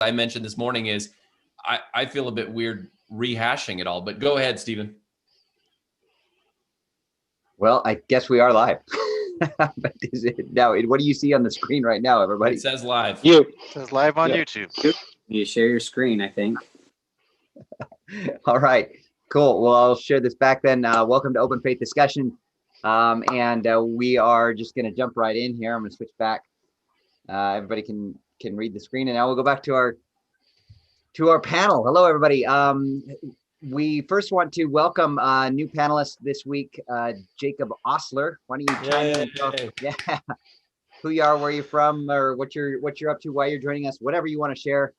I mentioned this morning is I feel a bit weird rehashing it all, but go ahead, Stephen. Well, I guess we are live. But now, what do you see on the screen right now, everybody? It says live. It says live on YouTube. You share your screen, I think. All right, cool. Well, I'll share this back then. Welcome to Open Faith Discussion. We are just going to jump right in here. I'm going to switch back. Everybody can read the screen, and now we'll go back to our panel. Hello, everybody. We first want to welcome new panelist this week, Jacob Ostler. Why don't you chime in? Yeah, who you are, where you're from, or what you're up to, why you're joining us, whatever you want to share.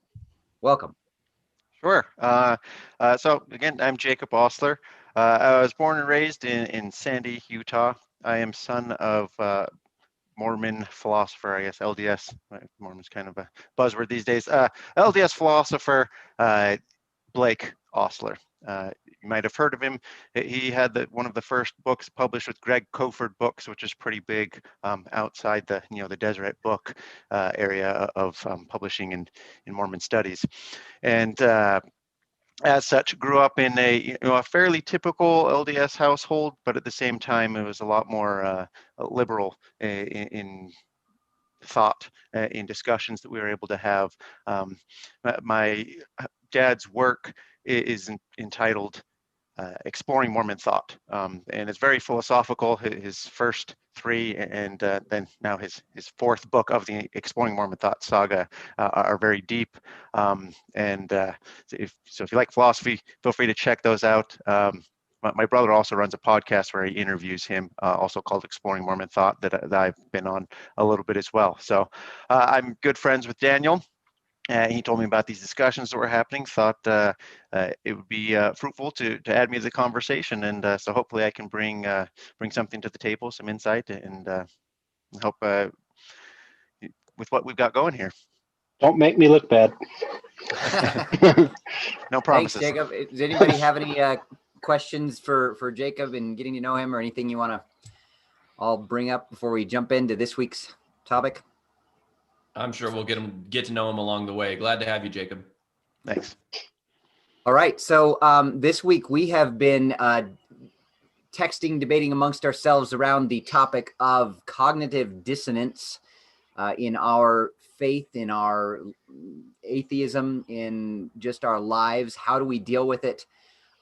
Welcome. Sure. So again, I'm Jacob Ostler. I was born and raised in Sandy, Utah. I am son of Mormon philosopher, I guess, LDS. Mormon's kind of a buzzword these days. LDS philosopher Blake Ostler. You might have heard of him. He had one of the first books published with Greg Koford Books, which is pretty big outside the the Deseret book area of publishing in Mormon studies, and as such, grew up in a fairly typical LDS household, but at the same time, it was a lot more liberal in thought, in discussions that we were able to have. My dad's work is entitled Exploring Mormon Thought, and it's very philosophical. His first three and then now his fourth book of the Exploring Mormon Thought saga are very deep. If you like philosophy, feel free to check those out. My brother also runs a podcast where he interviews him, also called Exploring Mormon Thought, that I've been on a little bit as well. So I'm good friends with Daniel. He told me about these discussions that were happening, thought it would be fruitful to add me to the conversation. And so hopefully I can bring something to the table, some insight, and help with what we've got going here. Don't make me look bad. No promises. Thanks, Jacob. Does anybody have any questions for Jacob and getting to know him, or anything you want to all bring up before we jump into this week's topic? I'm sure we'll get to know him along the way. Glad to have you, Jacob. Thanks. All right. So this week we have been texting, debating amongst ourselves around the topic of cognitive dissonance in our faith, in our atheism, in just our lives. How do we deal with it?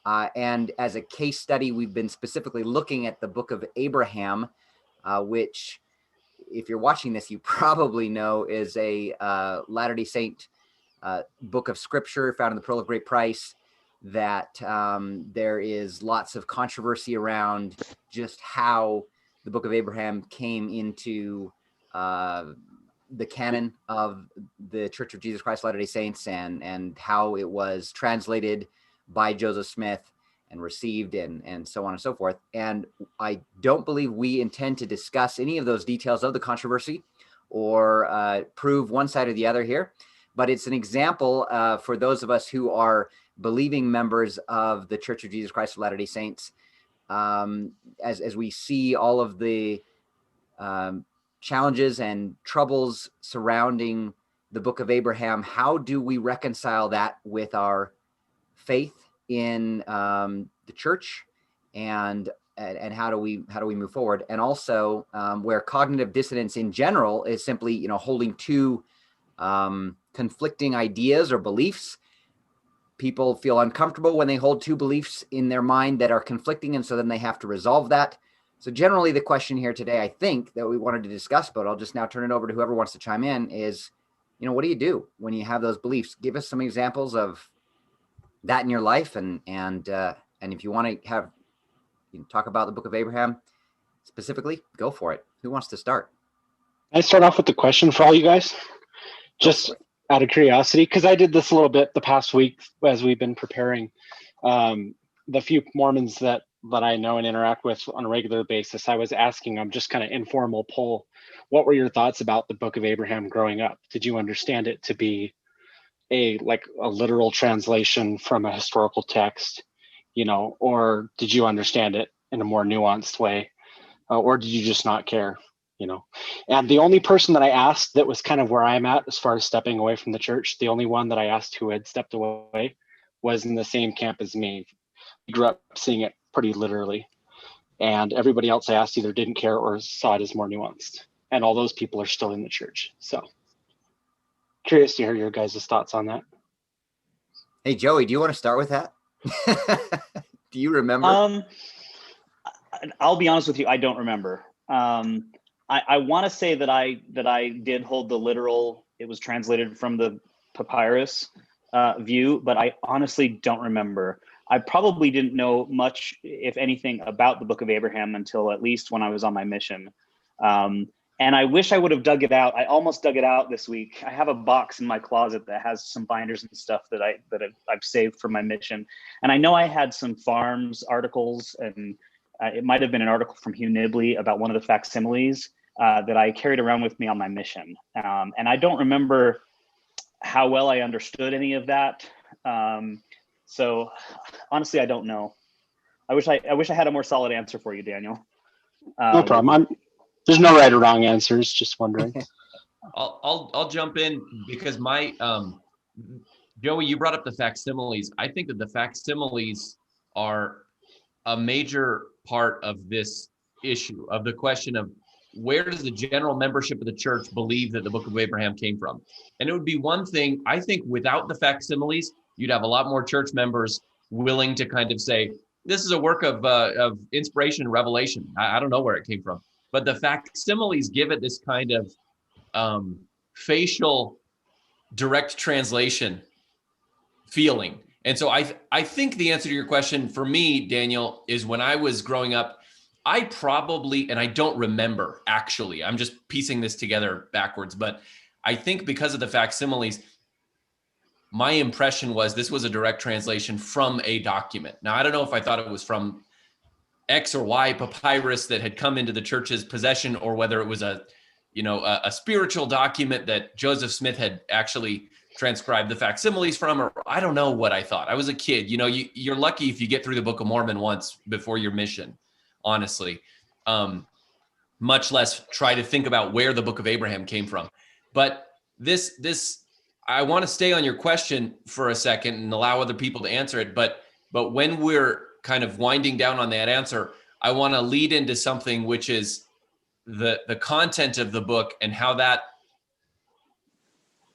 And as a case study, we've been specifically looking at the book of Abraham, which, if you're watching this, you probably know is a Latter-day Saint book of scripture found in the Pearl of Great Price, that there is lots of controversy around just how the book of Abraham came into the canon of the Church of Jesus Christ of Latter-day Saints, and how it was translated by Joseph Smith and received, and so on and so forth. And I don't believe we intend to discuss any of those details of the controversy or prove one side or the other here, but it's an example for those of us who are believing members of the Church of Jesus Christ of Latter-day Saints, as we see all of the challenges and troubles surrounding the book of Abraham. How do we reconcile that with our faith in the church, and how do we move forward? And also where cognitive dissonance in general is simply holding two conflicting ideas or beliefs. People feel uncomfortable when they hold two beliefs in their mind that are conflicting, and so then they have to resolve that. So generally the question here today, I think, that we wanted to discuss, but I'll just now turn it over to whoever wants to chime in, is what do you do when you have those beliefs? Give us some examples of that in your life, and if you want to have talk about the book of Abraham specifically, go for it. Who wants to start? Can I start off with the question for all you guys? Just out of curiosity, because I did this a little bit the past week as we've been preparing. The few Mormons that I know and interact with on a regular basis, I was asking them, just kind of informal poll, what were your thoughts about the book of Abraham growing up? Did you understand it to be a literal translation from a historical text, or did you understand it in a more nuanced way, or did you just not care? And the only person that I asked that was kind of where I'm at as far as stepping away from the church, the only one that I asked who had stepped away was in the same camp as me. He grew up seeing it pretty literally. And everybody else I asked either didn't care or saw it as more nuanced. And all those people are still in the church. So curious to hear your guys' thoughts on that. Hey, Joey, do you want to start with that? Do you remember? I'll be honest with you, I don't remember. I want to say that I did hold the literal, it was translated from the papyrus view, but I honestly don't remember. I probably didn't know much, if anything, about the Book of Abraham until at least when I was on my mission. And I wish I would have dug it out. I almost dug it out this week. I have a box in my closet that has some binders and stuff that I've saved for my mission. And I know I had some farms articles, and it might have been an article from Hugh Nibley about one of the facsimiles that I carried around with me on my mission. And I don't remember how well I understood any of that. So honestly, I don't know. I wish I had a more solid answer for you, Daniel. No problem. There's no right or wrong answers. Just wondering. I'll jump in because my Joey, you brought up the facsimiles. I think that the facsimiles are a major part of this issue, of the question of where does the general membership of the church believe that the Book of Abraham came from? And it would be one thing, I think, without the facsimiles, you'd have a lot more church members willing to kind of say, this is a work of inspiration and revelation. I don't know where it came from. But the facsimiles give it this kind of facial direct translation feeling. And so I think the answer to your question for me, Daniel, is when I was growing up, I probably, and I don't remember actually, I'm just piecing this together backwards, but I think because of the facsimiles, my impression was this was a direct translation from a document. Now, I don't know if I thought it was from X or Y papyrus that had come into the church's possession, or whether it was a spiritual document that Joseph Smith had actually transcribed the facsimiles from, or I don't know what I thought. I was a kid. You're lucky if you get through the Book of Mormon once before your mission, honestly. Much less try to think about where the Book of Abraham came from. But this I want to stay on your question for a second and allow other people to answer it. But when we're kind of winding down on that answer, I want to lead into something which is the content of the book and how that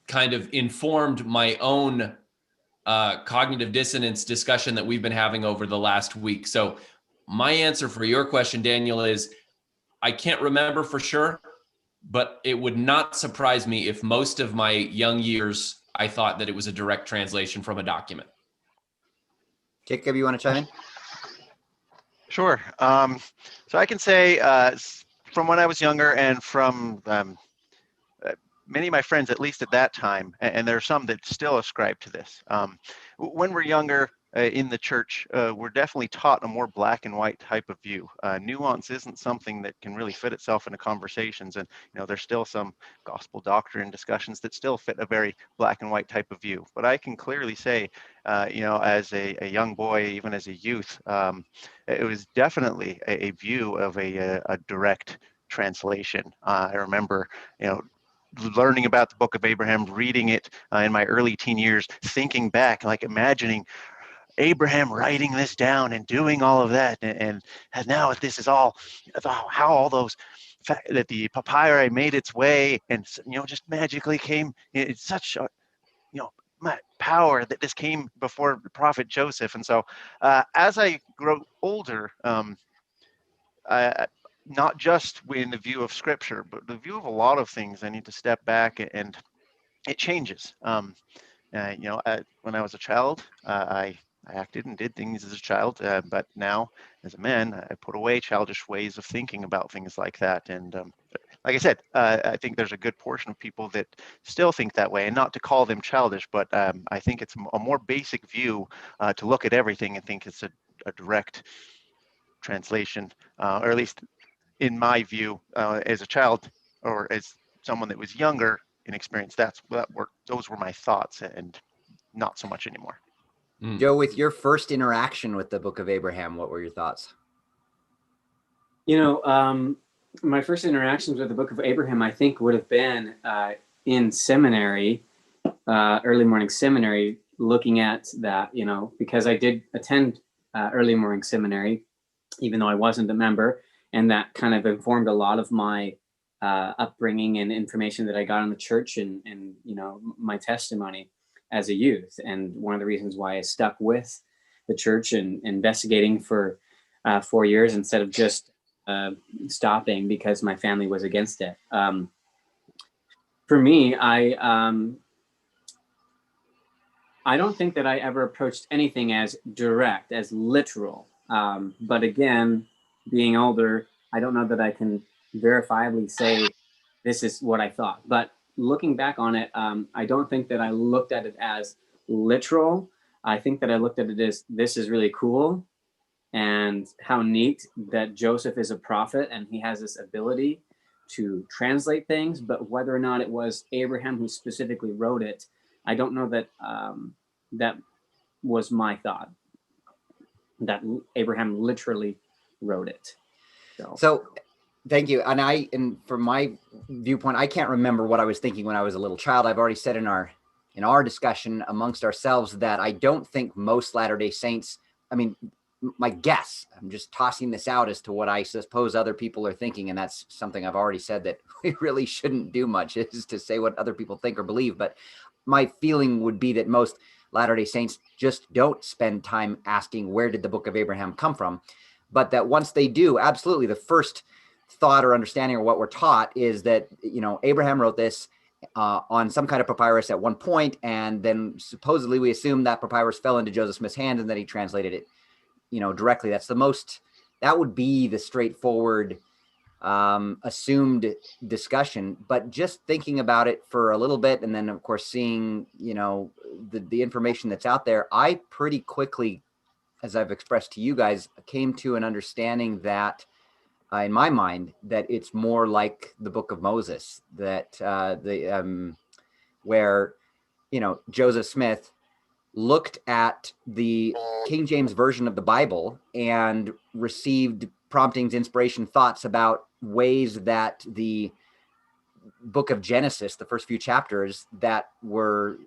kind of informed my own cognitive dissonance discussion that we've been having over the last week. So my answer for your question, Daniel, is I can't remember for sure, but it would not surprise me if most of my young years I thought that it was a direct translation from a document. Jacob, you want to chime in? Sure. So I can say from when I was younger and from many of my friends, at least at that time, and there are some that still ascribe to this. When we're younger in the church, we're definitely taught a more black and white type of view. Nuance isn't something that can really fit itself into conversations, and there's still some gospel doctrine discussions that still fit a very black and white type of view. But I can clearly say, as a young boy, even as a youth, it was definitely a view of a direct translation. I remember, learning about the Book of Abraham, reading it in my early teen years, thinking back, like imagining Abraham writing this down and doing all of that, and now this is all how all those that the papyri made its way and just magically came. It's such a power that this came before the prophet Joseph. And so as I grow older, not just in the view of scripture, but the view of a lot of things, I need to step back, and it changes. When I was a child, I acted and did things as a child, but now as a man, I put away childish ways of thinking about things like that. And like I said, I think there's a good portion of people that still think that way, and not to call them childish, but I think it's a more basic view to look at everything and think it's a direct translation, or at least in my view, as a child or as someone that was younger in experience, those were my thoughts, and not so much anymore. Joe, with your first interaction with the Book of Abraham, what were your thoughts? my first interactions with the Book of Abraham, I think, would have been in seminary, early morning seminary, looking at that, because I did attend early morning seminary, even though I wasn't a member, and that kind of informed a lot of my upbringing and information that I got in the church and my testimony as a youth. And one of the reasons why I stuck with the church and investigating for 4 years instead of just stopping because my family was against it. For me, I don't think that I ever approached anything as direct, as literal. But again, being older, I don't know that I can verifiably say this is what I thought. But looking back on it, I don't think that I looked at it as literal. I think that I looked at it as, this is really cool, and how neat that Joseph is a prophet and he has this ability to translate things. But whether or not it was Abraham who specifically wrote it, I don't know that that was my thought, that Abraham literally wrote it. So thank you. And from my viewpoint, I can't remember what I was thinking when I was a little child. I've already said in our discussion amongst ourselves that I don't think most Latter-day Saints, I mean, my guess, I'm just tossing this out as to what I suppose other people are thinking. And that's something I've already said that we really shouldn't do much, is to say what other people think or believe. But my feeling would be that most Latter-day Saints just don't spend time asking, where did the Book of Abraham come from? But that once they do, absolutely, the first thought or understanding or what we're taught is that, Abraham wrote this on some kind of papyrus at one point, and then supposedly we assume that papyrus fell into Joseph Smith's hand and that he translated it, directly. That would be the straightforward assumed discussion. But just thinking about it for a little bit, and then of course seeing the information that's out there, I pretty quickly, as I've expressed to you guys, came to an understanding that in my mind that it's more like the Book of Moses, that where Joseph Smith looked at the King James version of the Bible and received promptings, inspiration, thoughts about ways that the book of Genesis, the first few chapters that were,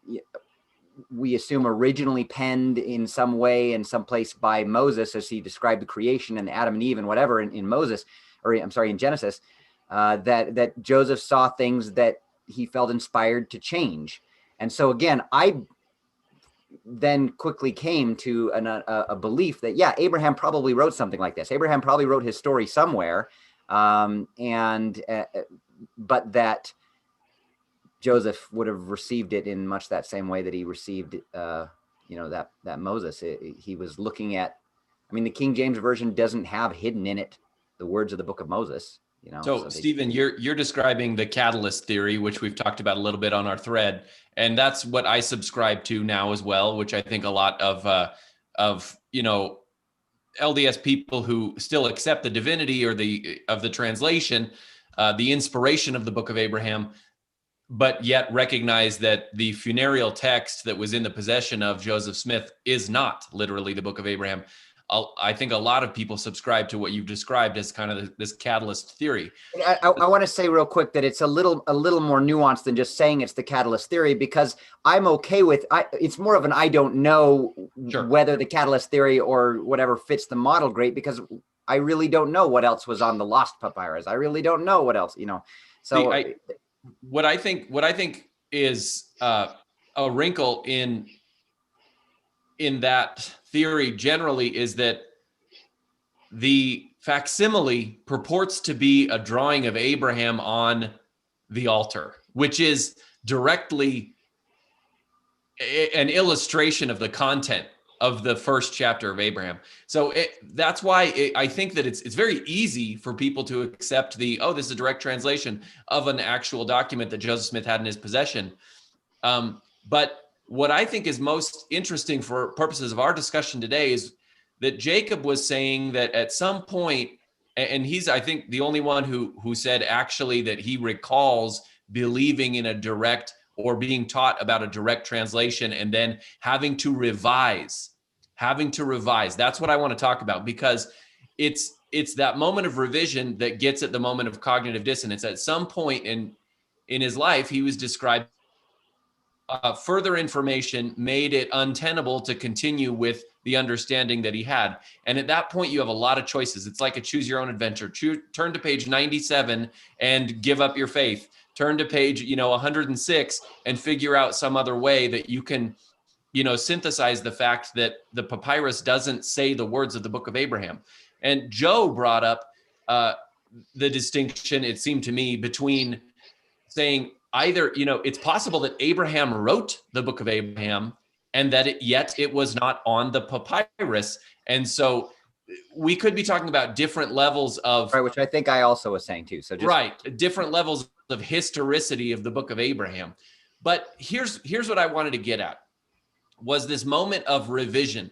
we assume, originally penned in some way in some place by Moses, as he described the creation and Adam and Eve and whatever in Moses, or I'm sorry, in Genesis, that Joseph saw things that he felt inspired to change. And so again, I then quickly came to a belief that, yeah, Abraham probably wrote something like this. Abraham probably wrote his story somewhere, but that Joseph would have received it in much that same way that he received, that Moses. He was looking at, the King James version doesn't have hidden in it the words of the Book of Moses. So Stephen, you're describing the catalyst theory, which we've talked about a little bit on our thread, and that's what I subscribe to now as well, which I think a lot of LDS people who still accept the divinity or the translation, the inspiration of the Book of Abraham, but yet recognize that the funereal text that was in the possession of Joseph Smith is not literally the Book of Abraham. I think a lot of people subscribe to what you've described as kind of this catalyst theory. I want to say real quick that it's a little more nuanced than just saying it's the catalyst theory, because I'm okay with it's more of an I don't know whether the catalyst theory or whatever fits the model great, because I really don't know what else was on the lost papyrus. I really don't know what else, So See, what I think is a wrinkle in that theory generally is that the facsimile purports to be a drawing of Abraham on the altar, which is directly an illustration of the content of the first chapter of Abraham. So that's why I think that it's very easy for people to accept this is a direct translation of an actual document that Joseph Smith had in his possession. But what I think is most interesting for purposes of our discussion today is that Jacob was saying that at some point, and he's, I think, the only one who said actually that he recalls believing in a direct or being taught about a direct translation and then having to revise. That's what I want to talk about, because it's it's that moment of revision that gets at the moment of cognitive dissonance. At some point in his life, he was described further information made it untenable to continue with the understanding that he had. And at that point, you have a lot of choices. It's like a choose your own adventure. Turn to page 97 and give up your faith. Turn to page 106 and figure out some other way that you can synthesize the fact that the papyrus doesn't say the words of the book of Abraham. And Joe brought up the distinction, it seemed to me, between saying either, it's possible that Abraham wrote the book of Abraham and that yet it was not on the papyrus. And so we could be talking about different levels of... Right, which I think I also was saying too. So just... Right, different levels of historicity of the book of Abraham. But here's what I wanted to get at, was this moment of revision.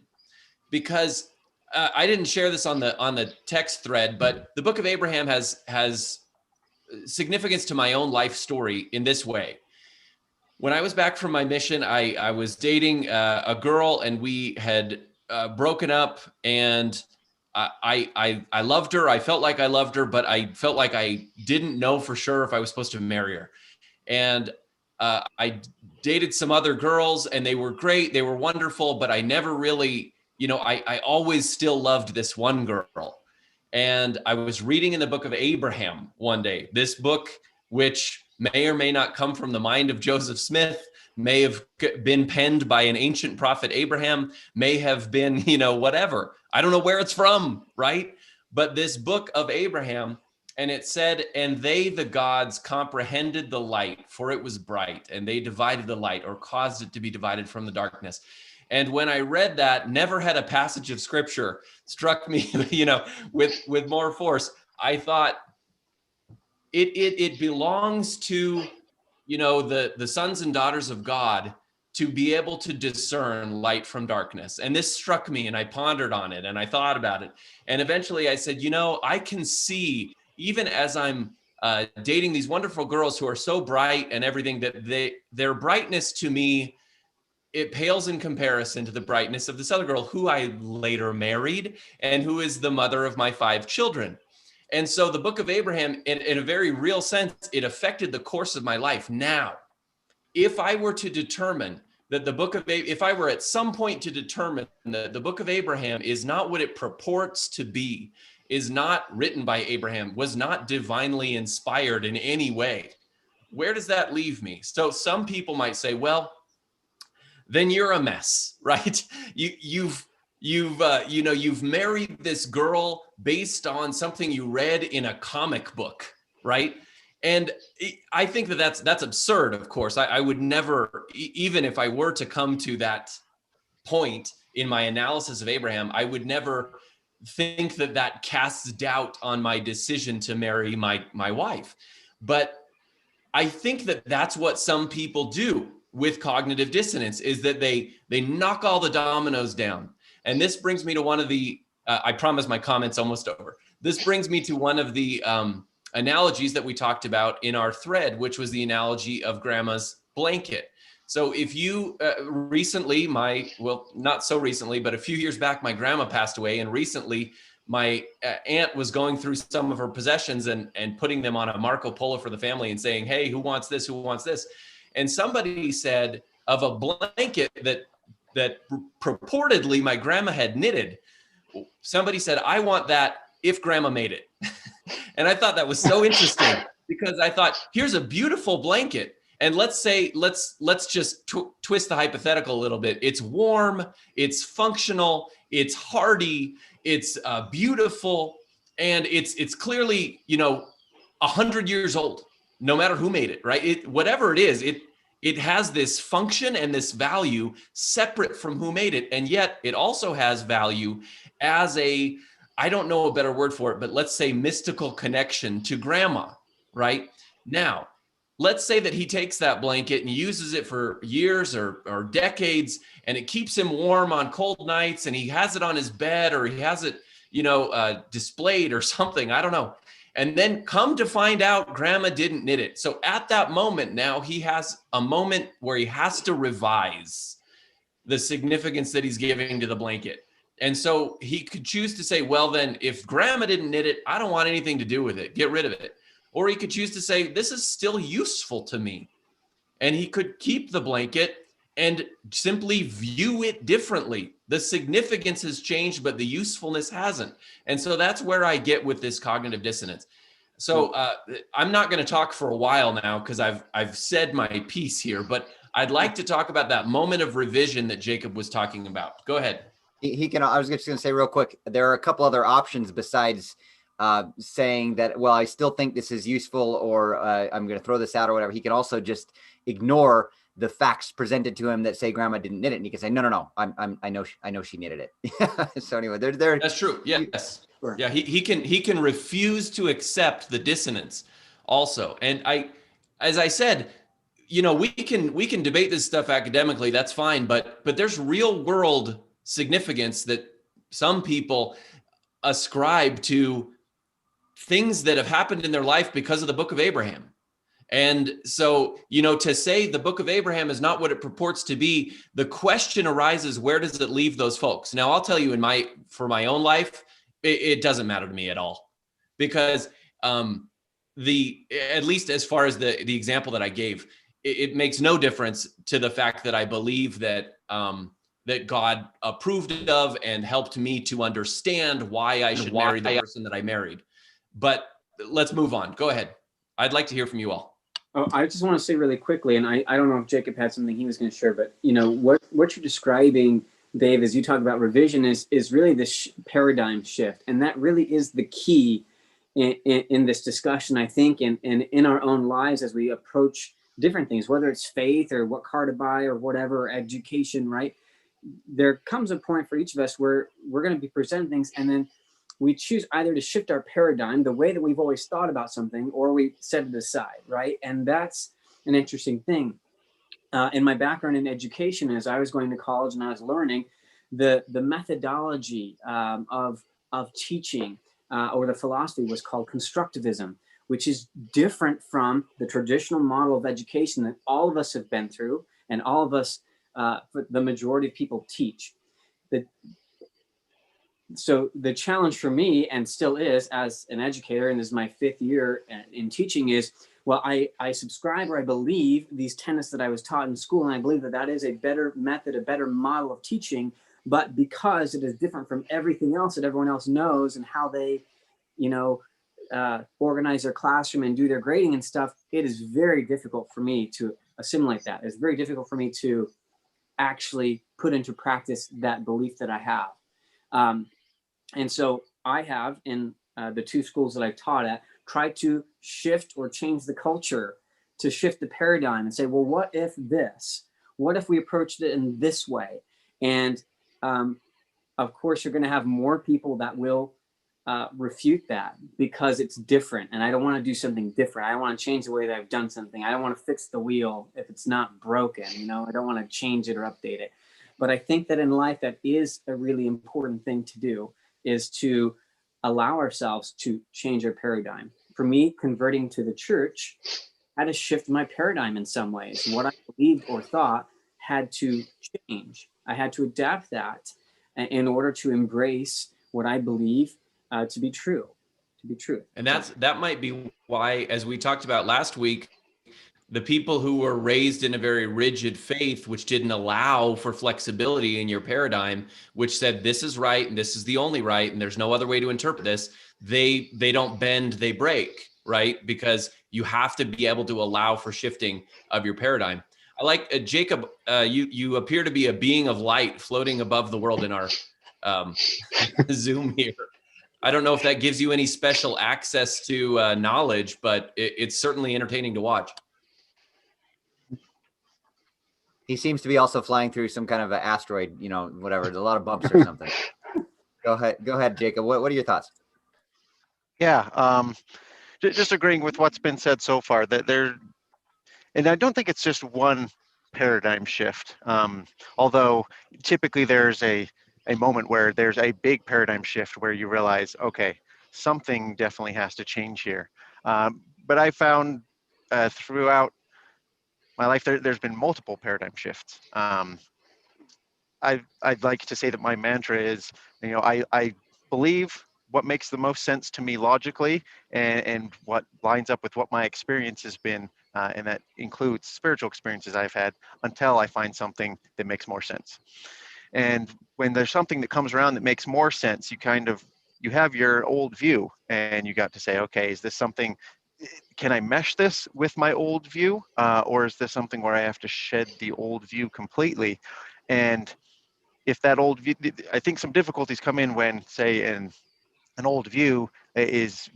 Because I didn't share this on the text thread, but the book of Abraham has significance to my own life story in this way. When I was back from my mission, I was dating a girl, and we had broken up, and I loved her. I felt like I loved her, but I felt like I didn't know for sure if I was supposed to marry her. And I dated some other girls, and they were great. They were wonderful, but I never really, I always still loved this one girl. And I was reading in the book of Abraham one day, this book, which may or may not come from the mind of Joseph Smith, may have been penned by an ancient prophet Abraham, may have been, whatever. I don't know where it's from, right? But this book of Abraham, and it said, and they, the gods, comprehended the light, for it was bright, and they divided the light, or caused it to be divided from the darkness. And when I read that, never had a passage of scripture struck me, with more force. I thought it belongs to, the sons and daughters of God to be able to discern light from darkness. And this struck me, and I pondered on it, and I thought about it. And eventually I said, I can see, even as I'm dating these wonderful girls who are so bright and everything, that their brightness to me, it pales in comparison to the brightness of this other girl who I later married and who is the mother of my 5 children. And so the book of Abraham, in a very real sense, it affected the course of my life. Now, if I were to determine that if I were at some point to determine that the book of Abraham is not what it purports to be, is not written by Abraham, was not divinely inspired in any way, where does that leave me? So some people might say, well, then you're a mess, right? You've married this girl based on something you read in a comic book, right? And I think that's absurd. Of course, I would never, even if I were to come to that point in my analysis of Abraham, I would never think that casts doubt on my decision to marry my wife. But I think that's what some people do with cognitive dissonance, is that they knock all the dominoes down. And this brings me to one of the, I promise my comment's almost over. This brings me to one of the analogies that we talked about in our thread, which was the analogy of grandma's blanket. So if you recently, not so recently, but a few years back, my grandma passed away, and recently my aunt was going through some of her possessions and putting them on a Marco Polo for the family and saying, hey, who wants this? Who wants this? And somebody said of a blanket that purportedly my grandma had knitted, somebody said, I want that if grandma made it. And I thought that was so interesting, because I thought, here's a beautiful blanket. And let's just twist the hypothetical a little bit. It's warm, it's functional, it's hardy, it's beautiful, and it's clearly, 100 years old, no matter who made it, right? Whatever it is, it has this function and this value separate from who made it. And yet it also has value as I don't know a better word for it, but let's say mystical connection to grandma, right? Now, let's say that he takes that blanket and uses it for years or decades, and it keeps him warm on cold nights, and he has it on his bed, or he has it, displayed or something, I don't know. And then come to find out grandma didn't knit it. So at that moment, now he has a moment where he has to revise the significance that he's giving to the blanket. And so he could choose to say, well, then if grandma didn't knit it, I don't want anything to do with it. Get rid of it. Or he could choose to say, this is still useful to me. And he could keep the blanket and simply view it differently. The significance has changed, but the usefulness hasn't. And so that's where I get with this cognitive dissonance. So I'm not going to talk for a while now because I've said my piece here, but I'd like to talk about that moment of revision that Jacob was talking about. Go ahead. He can. I was just going to say real quick. There are a couple other options besides saying that. Well, I still think this is useful, or I'm going to throw this out, or whatever. He can also just ignore the facts presented to him that say grandma didn't knit it, and he can say, no. I know she knitted it. So anyway, there. That's true. Yes. Sure. Yeah. He can refuse to accept the dissonance also. And as I said, we can debate this stuff academically. That's fine. But there's real world significance that some people ascribe to things that have happened in their life because of the book of Abraham. And so, to say the book of Abraham is not what it purports to be, the question arises, where does it leave those folks? Now, I'll tell you for my own life, it doesn't matter to me at all, because at least as far as the example that I gave, it makes no difference to the fact that I believe that that God approved of and helped me to understand why I should marry the person that I married. But let's move on. Go ahead. I'd like to hear from you all. Oh, I just want to say really quickly, and I don't know if Jacob had something he was going to share, but what you're describing, Dave, as you talk about revision is really this paradigm shift. And that really is the key in this discussion, I think, and in our own lives as we approach different things, whether it's faith or what car to buy or whatever, or education, right? There comes a point for each of us where we're going to be presenting things, and then we choose either to shift our paradigm, the way that we've always thought about something, or we set it aside, right? And that's an interesting thing. In my background in education, as I was going to college and I was learning, the methodology of teaching or the philosophy was called constructivism, which is different from the traditional model of education that all of us have been through and all of us, the majority of people teach. So the challenge for me, and still is as an educator, and this is my 5th year in teaching, is, well, I subscribe, or I believe these tenets that I was taught in school, and I believe that is a better method, a better model of teaching, but because it is different from everything else that everyone else knows and how they, organize their classroom and do their grading and stuff, it is very difficult for me to assimilate that. It's very difficult for me to actually put into practice that belief that I have. And so I have, in the 2 schools that I've taught at, tried to shift or change the culture, to shift the paradigm and say, well, what if this? What if we approached it in this way? And of course, you're going to have more people that will refute that because it's different. And I don't want to do something different. I want to change the way that I've done something. I don't want to fix the wheel if it's not broken. I don't want to change it or update it. But I think that in life, that is a really important thing to do, is to allow ourselves to change our paradigm. For me, converting to the church had to shift my paradigm in some ways. What I believed or thought had to change. I had to adapt that in order to embrace what I believe to be true. And that might be why, as we talked about last week, the people who were raised in a very rigid faith, which didn't allow for flexibility in your paradigm, which said this is right and this is the only right and there's no other way to interpret this, they don't bend, they break, right? Because you have to be able to allow for shifting of your paradigm. I like Jacob. You appear to be a being of light floating above the world in our Zoom here. I don't know if that gives you any special access to knowledge, but it's certainly entertaining to watch. He seems to be also flying through some kind of an asteroid, whatever. There's a lot of bumps or something. Go ahead, Jacob. What are your thoughts? Yeah, just agreeing with what's been said so far, that and I don't think it's just one paradigm shift. Although typically there's a moment where there's a big paradigm shift where you realize, okay, something definitely has to change here. But I found throughout my life, there's been multiple paradigm shifts. I'd like to say that my mantra is, I believe what makes the most sense to me logically, and what lines up with what my experience has been, and that includes spiritual experiences I've had, until I find something that makes more sense. And when there's something that comes around that makes more sense, you have your old view, and you got to say, okay, is this something, can I mesh this with my old view, or is this something where I have to shed the old view completely? And if that old view, I think some difficulties come in when, say, an old view is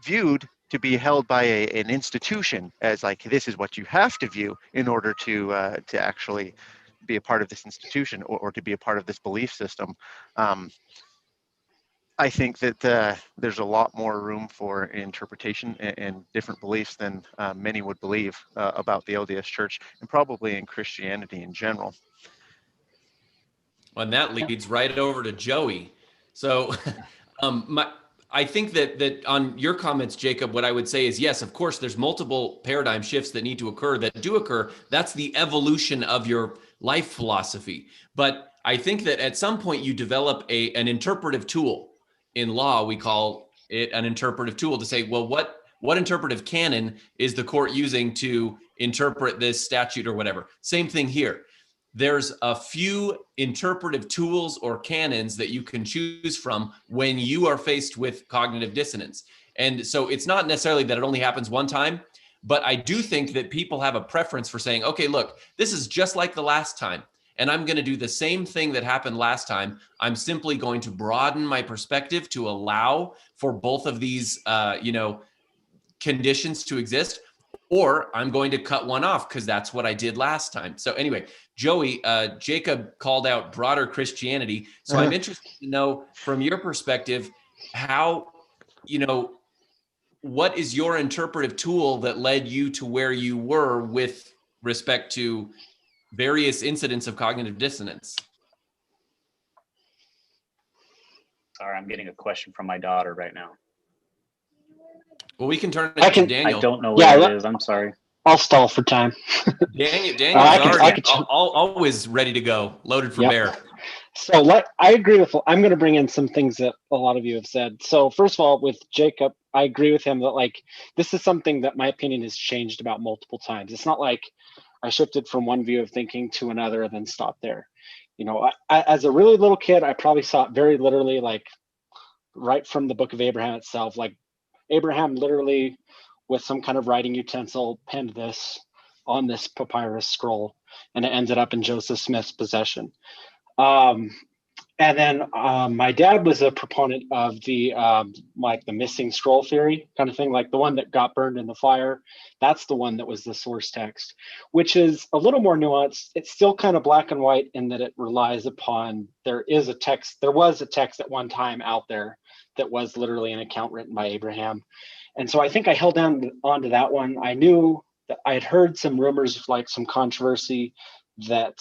viewed to be held by an institution as like, this is what you have to view in order to actually be a part of this institution, or to be a part of this belief system. I think that there's a lot more room for interpretation and different beliefs than many would believe about the LDS Church, and probably in Christianity in general. And that leads right over to Joey. So I think that on your comments, Jacob, what I would say is, yes, of course, there's multiple paradigm shifts that need to occur, that do occur. That's the evolution of your life philosophy. But I think that at some point you develop an interpretive tool. In law, we call it an interpretive tool, to say, well, what interpretive canon is the court using to interpret this statute or whatever? Same thing here. There's a few interpretive tools or canons that you can choose from when you are faced with cognitive dissonance. And so it's not necessarily that it only happens one time, but I do think that people have a preference for saying, okay, look, this is just like the last time, and I'm going to do the same thing that happened last time. I'm simply going to broaden my perspective to allow for both of these, conditions to exist, or I'm going to cut one off because that's what I did last time. So anyway, Joey, Jacob called out broader Christianity. So I'm interested to know from your perspective, how, what is your interpretive tool that led you to where you were with respect to various incidents of cognitive dissonance? Sorry, I'm getting a question from my daughter right now. Well, we can turn it to Daniel. I don't know what it is. I'm sorry. I'll stall for time. Daniel's always ready to go, loaded for bear. So I agree with, I'm going to bring in some things that a lot of you have said. So first of all, with Jacob, I agree with him that this is something that my opinion has changed about multiple times. It's not like I shifted from one view of thinking to another and then stopped there. As a really little kid, I probably saw it very literally, right from the book of Abraham itself. Abraham literally, with some kind of writing utensil, penned this on this papyrus scroll, and it ended up in Joseph Smith's possession. And then my dad was a proponent of the missing scroll theory kind of thing, like the one that got burned in the fire. That's the one that was the source text, which is a little more nuanced. It's still kind of black and white in that it relies upon, there was a text at one time out there that was literally an account written by Abraham. And so I think I held onto that one. I knew that I had heard some rumors, some controversy, that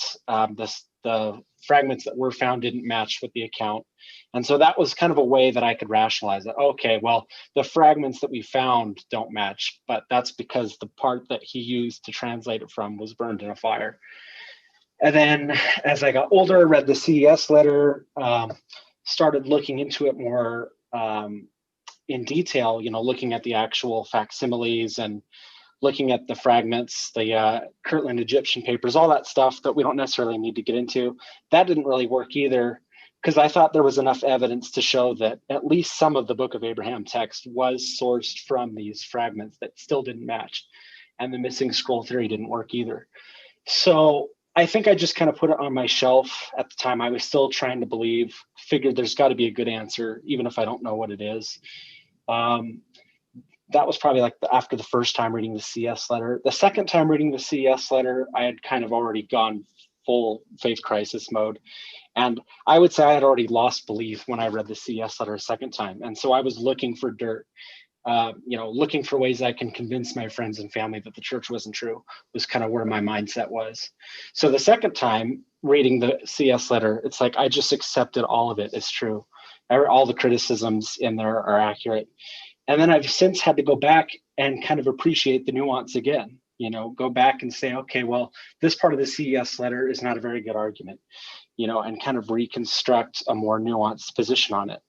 the fragments that were found didn't match with the account. And so that was kind of a way that I could rationalize it. Okay, well, the fragments that we found don't match, but that's because the part that he used to translate it from was burned in a fire. And then as I got older, read the CES letter, started looking into it more in detail, looking at the actual facsimiles and looking at the fragments, the Kirtland Egyptian papers, all that stuff that we don't necessarily need to get into. That didn't really work either, because I thought there was enough evidence to show that at least some of the Book of Abraham text was sourced from these fragments that still didn't match. And the missing scroll theory didn't work either. So I think I just kind of put it on my shelf at the time. I was still trying to believe, figured there's got to be a good answer, even if I don't know what it is. That was probably after the first time reading the CS letter. The second time reading the CS letter, I had kind of already gone full faith crisis mode. And I would say I had already lost belief when I read the CS letter a second time. And so I was looking for dirt, looking for ways I can convince my friends and family that the church wasn't true, was kind of where my mindset was. So the second time reading the CS letter, it's like I just accepted all of it as true. All the criticisms in there are accurate. And then I've since had to go back and kind of appreciate the nuance again. go back and say, okay, well, this part of the CES letter is not a very good argument, and kind of reconstruct a more nuanced position on it.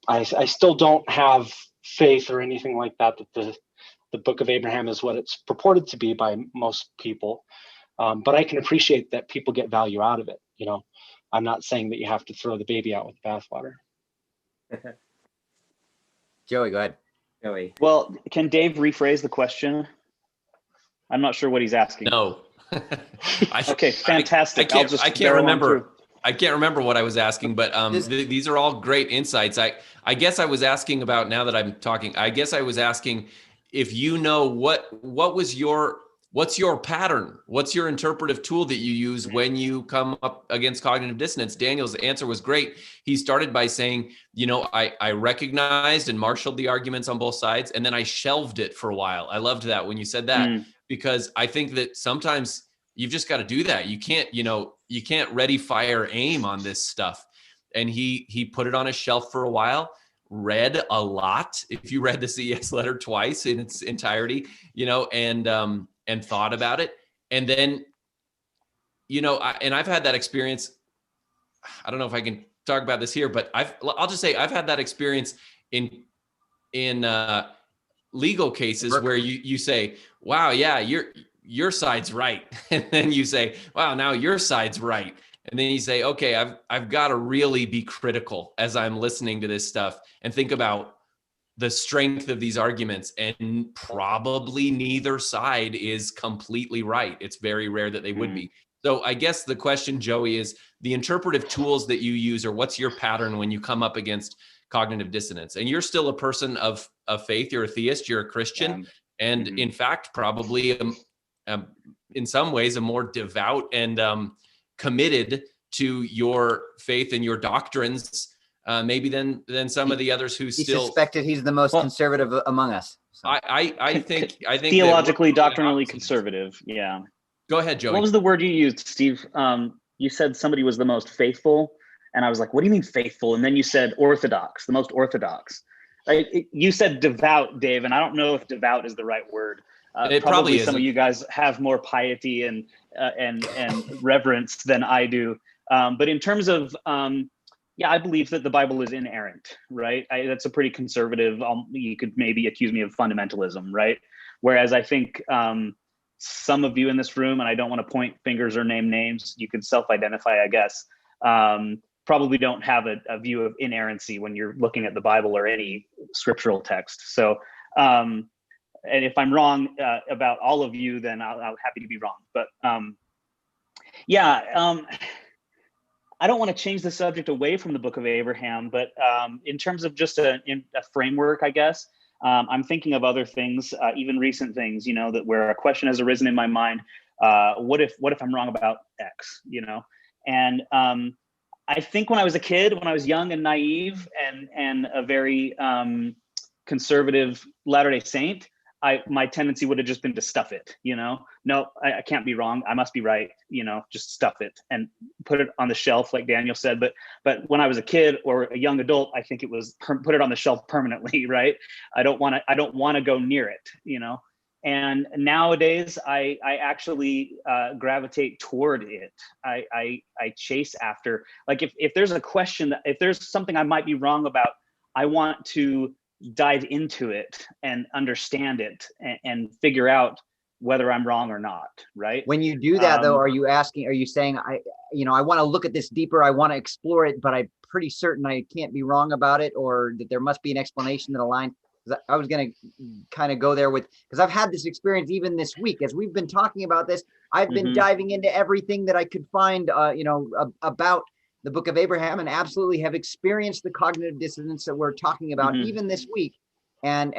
I still don't have faith or anything like that the Book of Abraham is what it's purported to be by most people. But I can appreciate that people get value out of it. I'm not saying that you have to throw the baby out with the bathwater. Joey, go ahead. Joey. Well, can Dave rephrase the question? I'm not sure what he's asking. No. Okay, fantastic. I can't remember. I can't remember what I was asking, but these are all great insights. I guess I was asking about, now that I'm talking, I guess I was asking if what's your pattern? What's your interpretive tool that you use when you come up against cognitive dissonance? Daniel's answer was great. He started by saying, I recognized and marshaled the arguments on both sides, and then I shelved it for a while. I loved that when you said that, because I think that sometimes you've just got to do that. You can't ready, fire, aim on this stuff. And he put it on a shelf for a while, read a lot. If you read the CES letter twice in its entirety, and thought about it. And then, I've had that experience. I don't know if I can talk about this here, but I'll just say I've had that experience in legal cases where you say, wow, yeah, your side's right. And then you say, wow, now your side's right. And then you say, okay, I've got to really be critical as I'm listening to this stuff and think about the strength of these arguments, and probably neither side is completely right. It's very rare that they would be. So I guess the question, Joey, is the interpretive tools that you use, or what's your pattern when you come up against cognitive dissonance? And you're still a person of faith. You're a theist, you're a Christian. And in fact, probably in some ways, a more devout and committed to your faith and your doctrines maybe than some of the others who still suspected he's the most conservative among us. So. I think theologically, doctrinally conservative. Yeah. Go ahead, Joey. What was the word you used, Steve? You said somebody was the most faithful, and I was like, what do you mean faithful? And then you said orthodox, the most orthodox. You said devout, Dave, and I don't know if devout is the right word. It probably some of you guys have more piety and reverence than I do. But in terms of I believe that the Bible is inerrant, right? That's a pretty conservative, you could maybe accuse me of fundamentalism, right? Whereas I think some of you in this room, and I don't want to point fingers or name names, you can self-identify, I guess, probably don't have a view of inerrancy when you're looking at the Bible or any scriptural text. So, and if I'm wrong about all of you, then I'm happy to be wrong. But I don't want to change the subject away from the Book of Abraham, but in terms of just a framework, I guess, I'm thinking of other things, even recent things, that where a question has arisen in my mind. What if I'm wrong about X, And I think when I was a kid, when I was young and naive and a very conservative Latter-day Saint, my tendency would have just been to stuff it, No, I can't be wrong. I must be right. Just stuff it and put it on the shelf, like Daniel said. But when I was a kid or a young adult, I think it was put it on the shelf permanently, right? I don't want to go near it, And nowadays, I actually gravitate toward it. I chase after, like if there's a question, if there's something I might be wrong about, I want to dive into it and understand it and figure out whether I'm wrong or not, right? When you do that, though, are you saying, I want to look at this deeper, I want to explore it, but I'm pretty certain I can't be wrong about it, or that there must be an explanation that aligns? I was going to kind of go there because I've had this experience even this week. As we've been talking about this, I've been diving into everything that I could find, about the Book of Abraham, and absolutely have experienced the cognitive dissonance that we're talking about even this week. And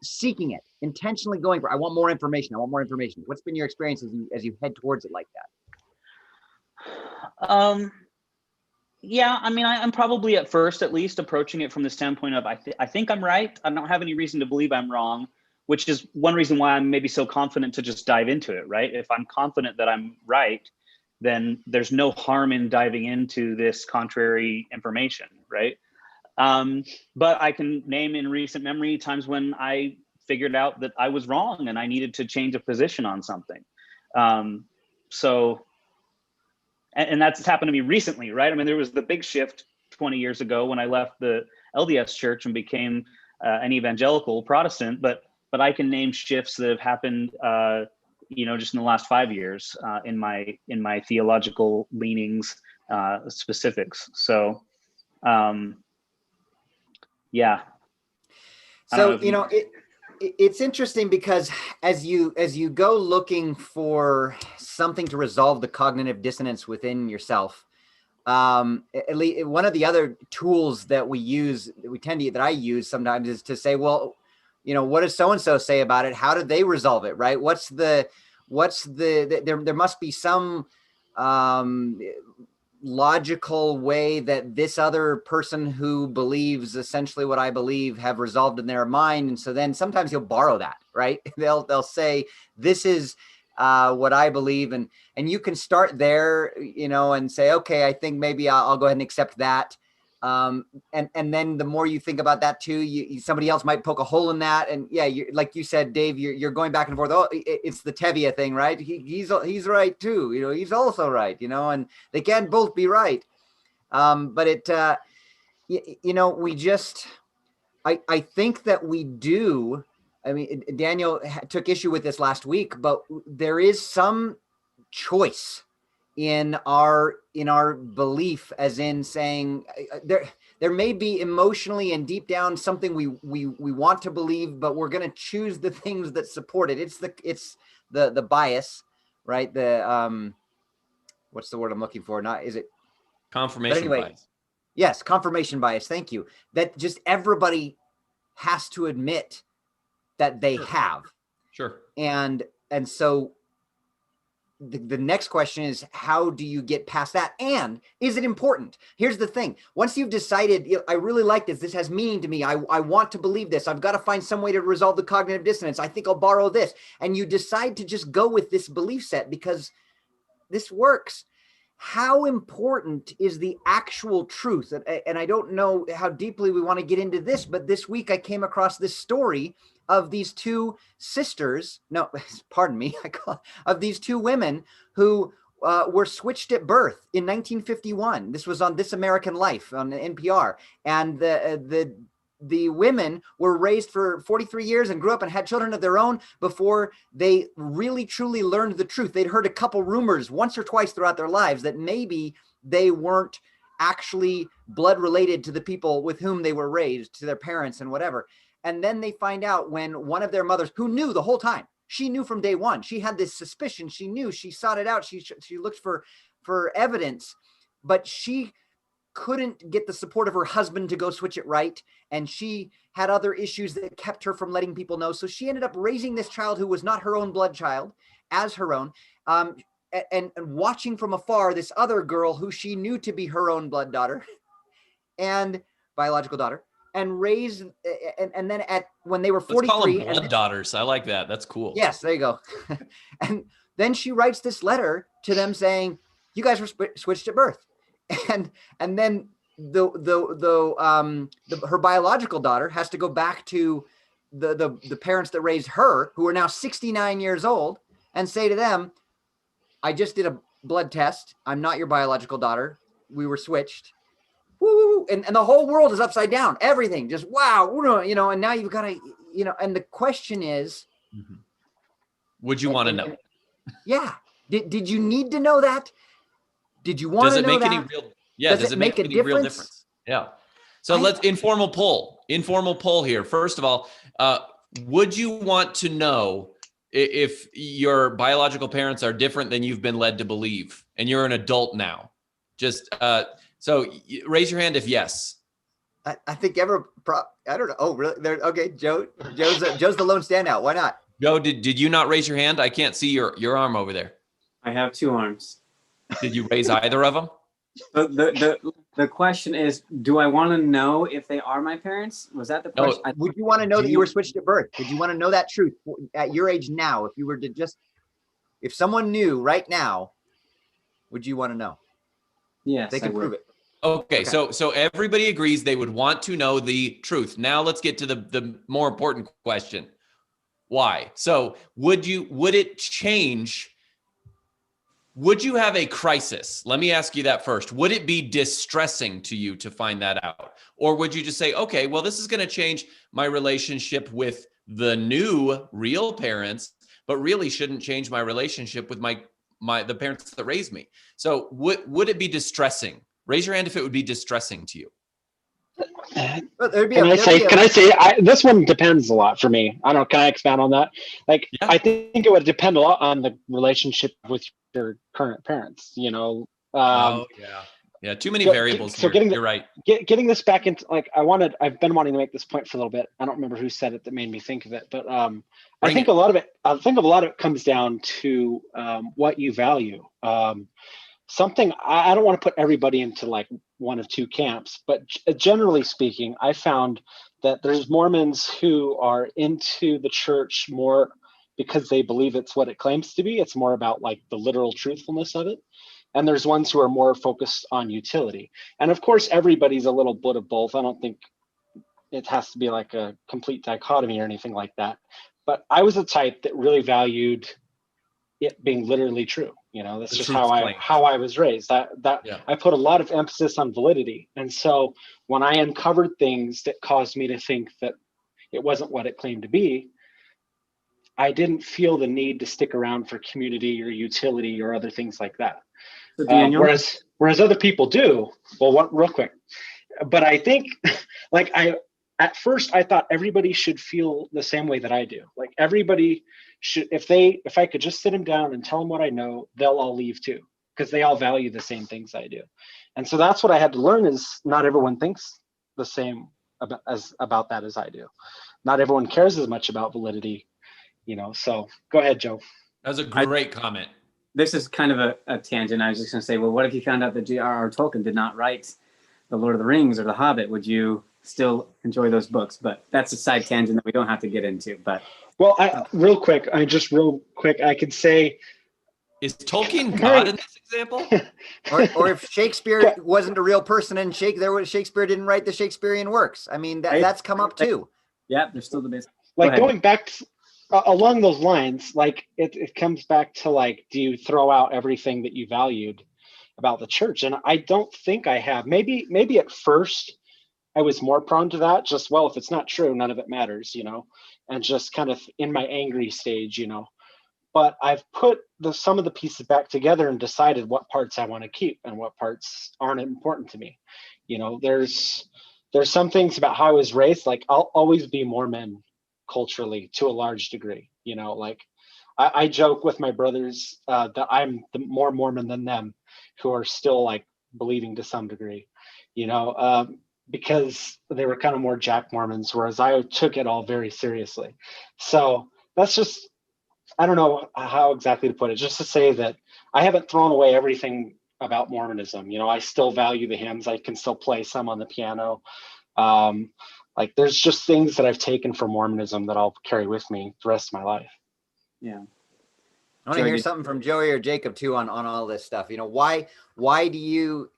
seeking it, intentionally going for, I want more information. What's been your experience as you head towards it like that? I'm probably at first, at least, approaching it from the standpoint of, I think I'm right. I don't have any reason to believe I'm wrong, which is one reason why I'm maybe so confident to just dive into it, right? If I'm confident that I'm right, then there's no harm in diving into this contrary information, right? But I can name in recent memory times when I figured out that I was wrong and I needed to change a position on something. And that's happened to me recently, right? I mean, there was the big shift 20 years ago when I left the LDS church and became an evangelical Protestant, but I can name shifts that have happened, just in the last 5 years in my theological leanings, specifics. So, yeah. So, it's interesting because as you go looking for something to resolve the cognitive dissonance within yourself, at least one of the other tools that that I use sometimes is to say, well, what does so-and-so say about it? How did they resolve it? Right? There must be some logical way that this other person who believes essentially what I believe have resolved in their mind. And so then sometimes you'll borrow that, right? They'll say, this is what I believe. And you can start there, and say, okay, I think maybe I'll go ahead and accept that. And then the more you think about that too, somebody else might poke a hole in that. And yeah, like you said, Dave, you're going back and forth. Oh, it's the Tevye thing, right? He's right too. He's also right, and they can't both be right. But we just, I think that we do. I mean, Daniel took issue with this last week, but there is some choice in our belief, as in saying there may be emotionally and deep down something we want to believe, but we're going to choose the things that support it. It's the bias, right? The what's the word I'm looking for? Is it confirmation bias? Yes, confirmation bias. Thank you. That just everybody has to admit that they have. Sure. And so the next question is, how do you get past that? And is it important? Here's the thing. Once you've decided, I really like this has meaning to me, I want to believe this, I've got to find some way to resolve the cognitive dissonance, I think I'll borrow this, and you decide to just go with this belief set because this works. How important is the actual truth? And I don't know how deeply we want to get into this, but this week I came across this story of these two sisters, of these two women who were switched at birth in 1951. This was on This American Life on NPR. And the women were raised for 43 years and grew up and had children of their own before they really truly learned the truth. They'd heard a couple rumors once or twice throughout their lives that maybe they weren't actually blood related to the people with whom they were raised, to their parents and whatever. And then they find out when one of their mothers, who knew the whole time, she knew from day one, she had this suspicion, she knew, she sought it out, she looked for evidence, but she couldn't get the support of her husband to go switch it right. And she had other issues that kept her from letting people know. So she ended up raising this child who was not her own blood child as her own, and watching from afar this other girl who she knew to be her own blood daughter and biological daughter, and raised, and then when they were 43. Let's call them blood daughters. I like that. That's cool. Yes, there you go. And then she writes this letter to them saying, you guys were switched at birth. And then her biological daughter has to go back to the parents that raised her, who are now 69 years old, and say to them, I just did a blood test. I'm not your biological daughter. We were switched. Woo! And the whole world is upside down. Everything just, wow, and now you've got to, and the question is, would you want to know? Yeah. Did you need to know that? Did you want to know that? Does it make any real difference? Yeah. So let's informal poll here. First of all, would you want to know if your biological parents are different than you've been led to believe, and you're an adult now? Just so raise your hand if yes. I think I don't know. Oh, really? Okay, Joe's the lone standout. Why not? Joe, did you not raise your hand? I can't see your arm over there. I have two arms. Did you raise either of them? The question is, do I want to know if they are my parents? Was that the question? No, would you want to know that you were switched at birth? Would you want to know that truth at your age now? If you were to if someone knew right now, would you want to know? Yes, they can prove it. Okay, so everybody agrees they would want to know the truth. Now let's get to the more important question. Why? So would it change? Would you have a crisis? Let me ask you that first. Would it be distressing to you to find that out? Or would you just say, okay, well, this is going to change my relationship with the new real parents, but really shouldn't change my relationship with the parents that raised me? So would it be distressing? Raise your hand if it would be distressing to you. Well, Can I say, this one depends a lot for me. I don't know, can I expand on that? Like, Yeah. I think it would depend a lot on the relationship with your current parents, you know? Yeah, too many variables here. You're right. Getting this back into, like, I've been wanting to make this point for a little bit. I don't remember who said it that made me think of it, but I think a lot of it comes down to what you value. Something, I don't want to put everybody into like one of two camps, but generally speaking, I found that there's Mormons who are into the church more because they believe it's what it claims to be. It's more about like the literal truthfulness of it. And there's ones who are more focused on utility. And of course, everybody's a little bit of both. I don't think it has to be like a complete dichotomy or anything like that. But I was a type that really valued it being literally true. You know, that's just how I was raised. I put a lot of emphasis on validity. And so when I uncovered things that caused me to think that it wasn't what it claimed to be, I didn't feel the need to stick around for community or utility or other things like that. So Daniel, whereas other people do. Well, real quick, but I think like at first I thought everybody should feel the same way that I do. Like everybody should, if I could just sit them down and tell them what I know, they'll all leave too, because they all value the same things I do. And so that's what I had to learn, is not everyone thinks the same about that as I do. Not everyone cares as much about validity, you know. So go ahead, Joe. That was a great comment. This is kind of a tangent. I was just going to say, well, what if you found out that J.R.R. Tolkien did not write The Lord of the Rings or The Hobbit? Would you still enjoy those books? But that's a side tangent that we don't have to get into. But well, real quick, I could say, is Tolkien God in this example? or if Shakespeare wasn't a real person and Shakespeare didn't write the Shakespearean works. I mean, that's come up too. Yeah, there's still debates. Like going back along those lines, like it comes back to like, do you throw out everything that you valued about the church? And I don't think I have. Maybe at first I was more prone to that. Just, well, if it's not true, none of it matters, you know, and just kind of in my angry stage, you know. But I've put some of the pieces back together and decided what parts I want to keep and what parts aren't important to me. You know, there's some things about how I was raised. Like, I'll always be Mormon culturally to a large degree. You know, like I joke with my brothers that I'm more Mormon than them, who are still like believing to some degree, you know, because they were kind of more Jack Mormons, whereas I took it all very seriously. So that's just, I don't know how exactly to put it, just to say that I haven't thrown away everything about Mormonism. You know, I still value the hymns. I can still play some on the piano. Like, there's just things that I've taken from Mormonism that I'll carry with me the rest of my life. Yeah. I want to hear something from Joey or Jacob too on all this stuff. You know, why do you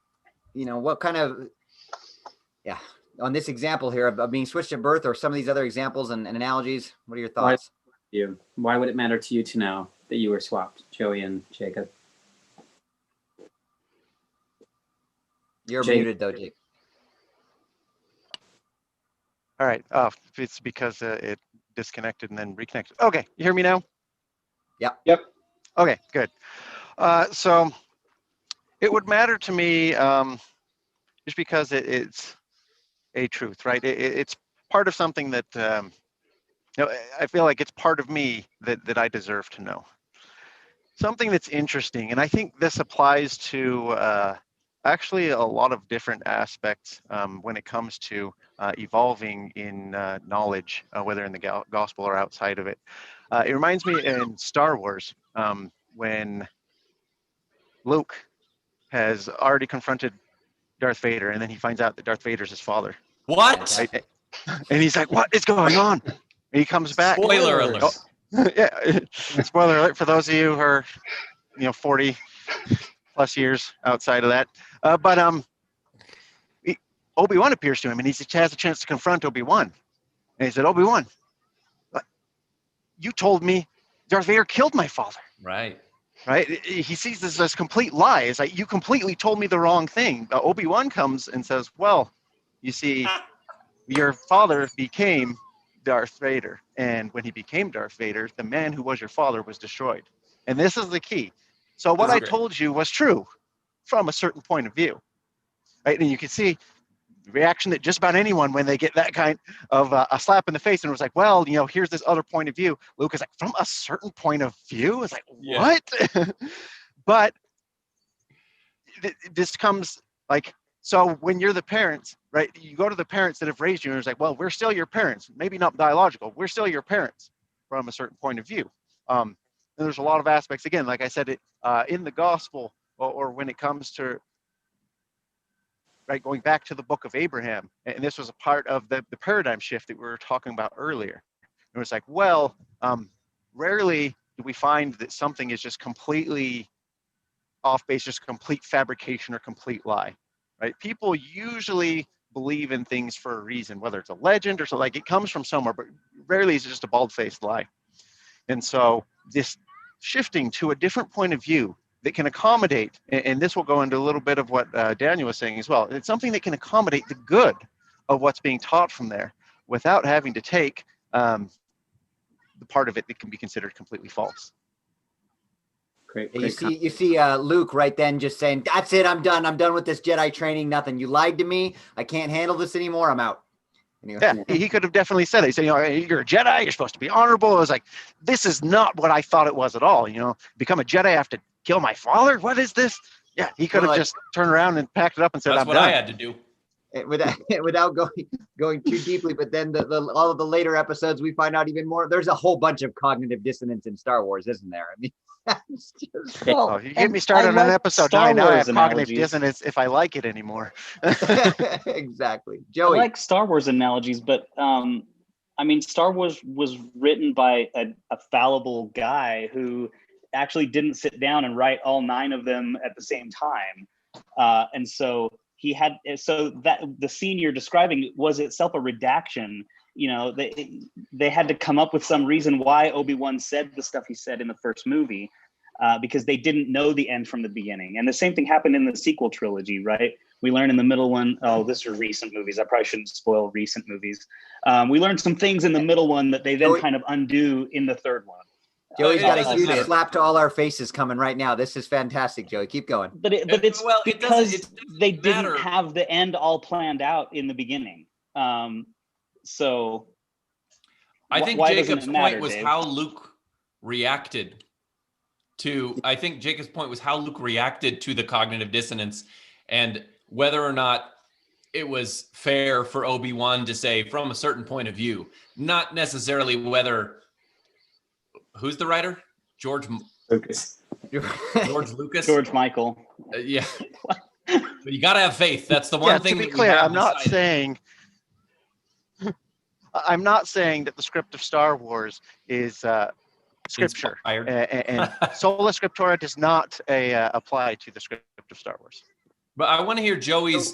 know, what kind of, on this example here of being switched at birth, or some of these other examples and analogies, what are your thoughts? Why would it matter to you to know that you were swapped, Joey and Jacob? You're muted though, Jake. All right. It's because it disconnected and then reconnected. Okay, you hear me now? Yep. Okay, good. So it would matter to me just because it's a truth, right? It's part of something that you know, I feel like it's part of me that I deserve to know. Something that's interesting, and I think this applies to actually a lot of different aspects when it comes to evolving in knowledge, whether in the gospel or outside of it. It reminds me in Star Wars when Luke has already confronted Darth Vader, and then he finds out that Darth Vader's his father. What? Right? And he's like, "What is going on?" And he comes back. Spoiler alert. Oh, yeah, spoiler alert for those of you who are, 40 plus years outside of that. But Obi-Wan appears to him, and he has a chance to confront Obi-Wan. And he said, "Obi-Wan, you told me Darth Vader killed my father. Right. Right? He sees this as complete lie. It's like, you completely told me the wrong thing. Obi-Wan comes and says, well, you see, your father became Darth Vader. And when he became Darth Vader, the man who was your father was destroyed. And this is the key. So what I told you was true from a certain point of view. Right? And you can see the reaction that just about anyone, when they get that kind of a slap in the face and it was like, well, here's this other point of view. Luke is like, from a certain point of view? It's like, what? But this comes like, so when you're the parents, right, you go to the parents that have raised you and it's like, well, we're still your parents. Maybe not biological. We're still your parents from a certain point of view. And there's a lot of aspects, again, like I said, in the gospel or when it comes to, right, going back to the book of Abraham, and this was a part of the paradigm shift that we were talking about earlier. It was like, well, rarely do we find that something is just completely off base, just complete fabrication or complete lie, right? People usually believe in things for a reason, whether it's a legend or so, like it comes from somewhere, but rarely is it just a bald-faced lie. And so this shifting to a different point of view that can accommodate, and this will go into a little bit of what Daniel was saying as well, it's something that can accommodate the good of what's being taught from there without having to take the part of it that can be considered completely false. Great. You see Luke right then just saying, that's it, I'm done with this Jedi training, nothing. You lied to me, I can't handle this anymore, I'm out. Anyway. Yeah, he could have definitely said it. He said, you're a Jedi, you're supposed to be honorable. It was like, this is not what I thought it was at all. Become a Jedi, I have to kill my father? What is this? Yeah, he could have just turned around and packed it up and said, that's I'm what done. I had to do. Without going too deeply, but then all of the later episodes, we find out even more. There's a whole bunch of cognitive dissonance in Star Wars, isn't there? I mean, that's just, you get me started on episode 9. Now I have cognitive dissonance if I like it anymore. Exactly. Joey. I like Star Wars analogies, but Star Wars was written by a fallible guy who actually didn't sit down and write all 9 of them at the same time. And so that the scene you're describing was itself a redaction. They had to come up with some reason why Obi-Wan said the stuff he said in the first movie, because they didn't know the end from the beginning. And the same thing happened in the sequel trilogy, right? We learned in the middle one, these are recent movies. I probably shouldn't spoil recent movies. We learned some things in the middle one that they then kind of undo in the third one. Joey's got a huge slap to all our faces coming right now. This is fantastic, Joey. Keep going. But it's because they didn't have the end all planned out in the beginning. So I think Jacob's point was how Luke reacted to. I think Jacob's point was how Luke reacted to the cognitive dissonance, and whether or not it was fair for Obi-Wan to say from a certain point of view, not necessarily whether. Who's the writer? George Lucas. George Lucas. George Michael. Yeah. But you got to have faith. That's the one thing. To be clear, I'm not saying that the script of Star Wars is scripture, and sola scriptura does not apply to the script of Star Wars. But I want to hear Joey's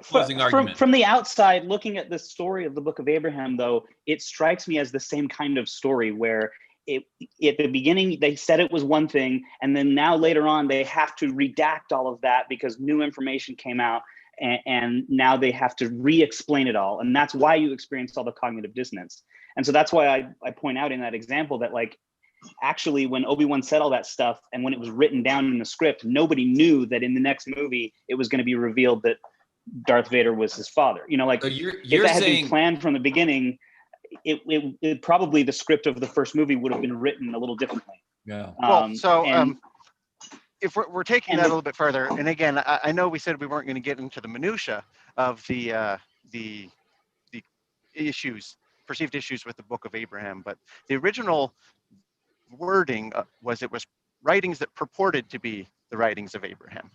closing argument. From the outside, looking at the story of the Book of Abraham, though, it strikes me as the same kind of story where at the beginning they said it was one thing, and then now later on they have to redact all of that because new information came out, and now they have to re-explain it all, and that's why you experience all the cognitive dissonance. And so that's why I point out in that example that, like, actually when Obi-Wan said all that stuff and when it was written down in the script, nobody knew that in the next movie it was going to be revealed that Darth Vader was his father. So you're if that had been planned from the beginning, it probably the script of the first movie would have been written a little differently. Yeah. If we're taking that a little bit further, and again, I know we said we weren't going to get into the minutia of the issues, perceived issues with the Book of Abraham, but the original wording was writings that purported to be the writings of Abraham.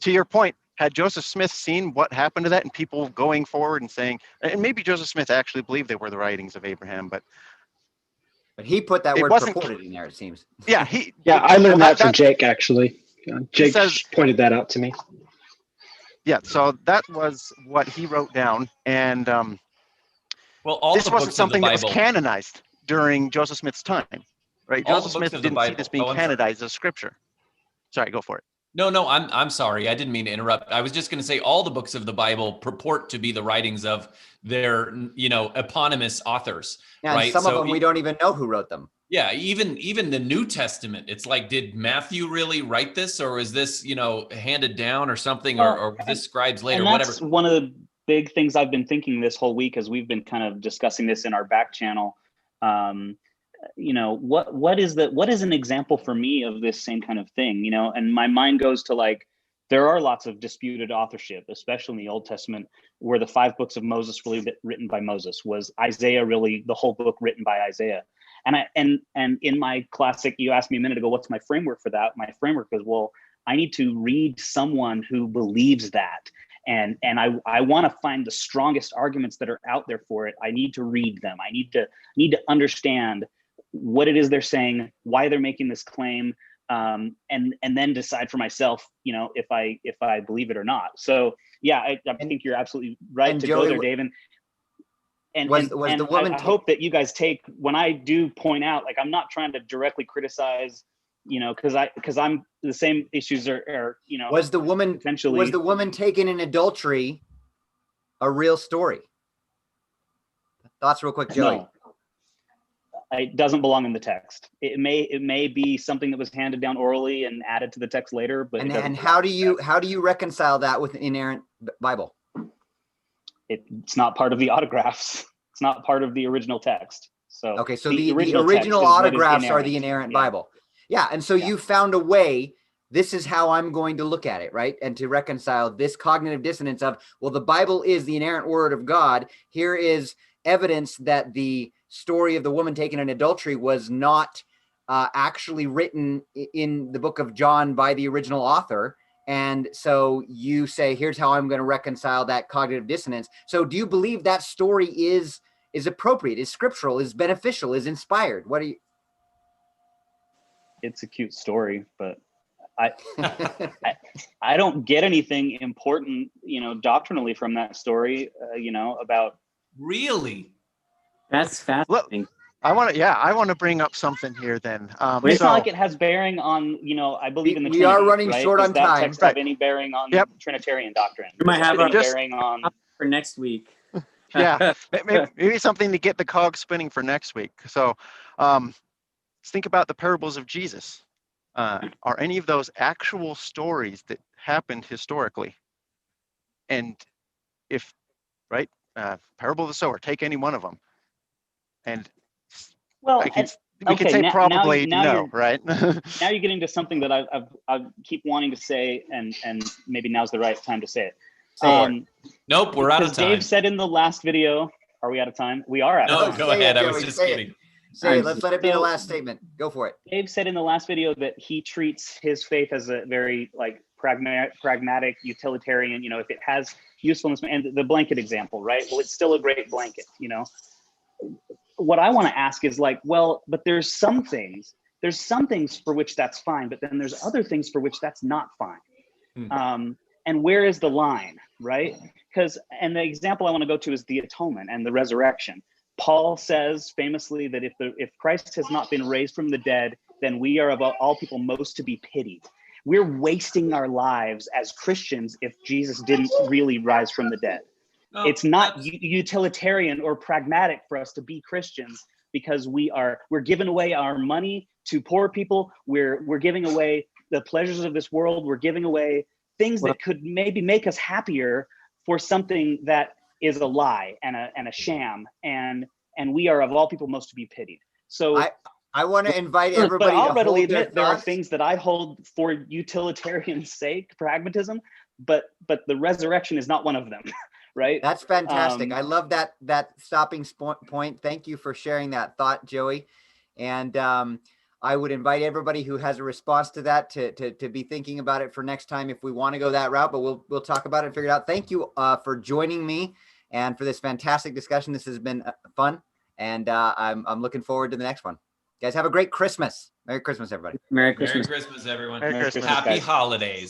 To your point, had Joseph Smith seen what happened to that and people going forward and saying, and maybe Joseph Smith actually believed they were the writings of Abraham, but he put that word purported in there, it seems. Yeah, I learned that from Jake, actually. Jake pointed that out to me. Yeah, so that was what he wrote down, and all this wasn't something that was canonized. during Joseph Smith's time, right? All the Joseph books Smith of the didn't see Bible. this being Oh, I'm sorry. canonized as scripture. Sorry, go for it. No, I'm sorry. I didn't mean to interrupt. I was just going to say all the books of the Bible purport to be the writings of their, eponymous authors, Yeah, right? and some So of them we don't even know who wrote them. yeah, even the New Testament, it's like, did Matthew really write this, or is this, handed down or something, or was this scribes later, and that's whatever? one of the big things I've been thinking this whole week as we've been kind of discussing this in our back channel. What is an example for me of this same kind of thing, and my mind goes to, like, there are lots of disputed authorship, especially in the Old Testament, where the 5 books of Moses really written by Moses. Was Isaiah really the whole book written by Isaiah? And in my classic, you asked me a minute ago, what's my framework for that? My framework is, well, I need to read someone who believes that. And I want to find the strongest arguments that are out there for it. I need to read them. I need to understand what it is they're saying, why they're making this claim, and then decide for myself, if I believe it or not. So yeah, I think you're absolutely right to go there, David. And the woman I hope that you guys take, when I do point out, like, I'm not trying to directly criticize, because I'm the same issues are was the woman potentially, was the woman taken in adultery a real story? Thoughts real quick, Joey. No. It doesn't belong in the text. It may be something that was handed down orally and added to the text later, but and how do you reconcile that with an inerrant Bible? It's not part of the autographs. It's not part of the original text. So okay, so the original autographs are the inerrant Bible. Yeah, and so you found a way. This is how I'm going to look at it, right? And to reconcile this cognitive dissonance of, well, the Bible is the inerrant word of God. Here is evidence that the story of the woman taken in adultery was not actually written in the book of John by the original author. And so you say, here's how I'm going to reconcile that cognitive dissonance. So do you believe that story is appropriate, is scriptural, is beneficial, is inspired? What do you? It's a cute story, but I don't get anything important, doctrinally from that story, about. Really? That's fascinating. Look, I want to bring up something here then. It's not like it has bearing on, I believe in the Trinity. We are running right? short on Does that time. text have any bearing on Trinitarian doctrine? We might have any bearing on for next week. Yeah, maybe something to get the cog spinning for next week. So let's think about the parables of Jesus. Are any of those actual stories that happened historically? And if, right, parable of the sower, take any one of them. And well, we could say probably no, right? Now you're getting to something that I keep wanting to say, and maybe now's the right time to say it. Nope, we're out of time. Dave said in the last video, are we out of time? We are out of time. No, go ahead. I was just kidding. Say it. Let's let it be the last statement. Go for it. Dave said in the last video that he treats his faith as a very, like, pragmatic, utilitarian, if it has usefulness, and the blanket example, right? Well, it's still a great blanket, What I want to ask is, like, well, but there's some things for which that's fine, but then there's other things for which that's not fine. And where is the line, right? And the example I want to go to is the atonement and the resurrection. Paul says famously that if Christ has not been raised from the dead, then we are of all people most to be pitied. We're wasting our lives as Christians if Jesus didn't really rise from the dead. It's not utilitarian or pragmatic for us to be Christians, because we're giving away our money to poor people. We're giving away the pleasures of this world. We're giving away things that could maybe make us happier for something that is a lie and a sham, and we are of all people most to be pitied. So I want to invite everybody. But I'll readily admit there are things that I hold for utilitarian sake, pragmatism, but the resurrection is not one of them. Right? That's fantastic. I love that stopping point. Thank you for sharing that thought, Joey. And I would invite everybody who has a response to that to be thinking about it for next time if we want to go that route. But we'll talk about it and figure it out. Thank you for joining me and for this fantastic discussion. This has been fun, and I'm looking forward to the next one. Guys, have a great Christmas. Merry Christmas, everybody. Merry Christmas. Merry Christmas, everyone. Merry Christmas, Happy guys. holidays.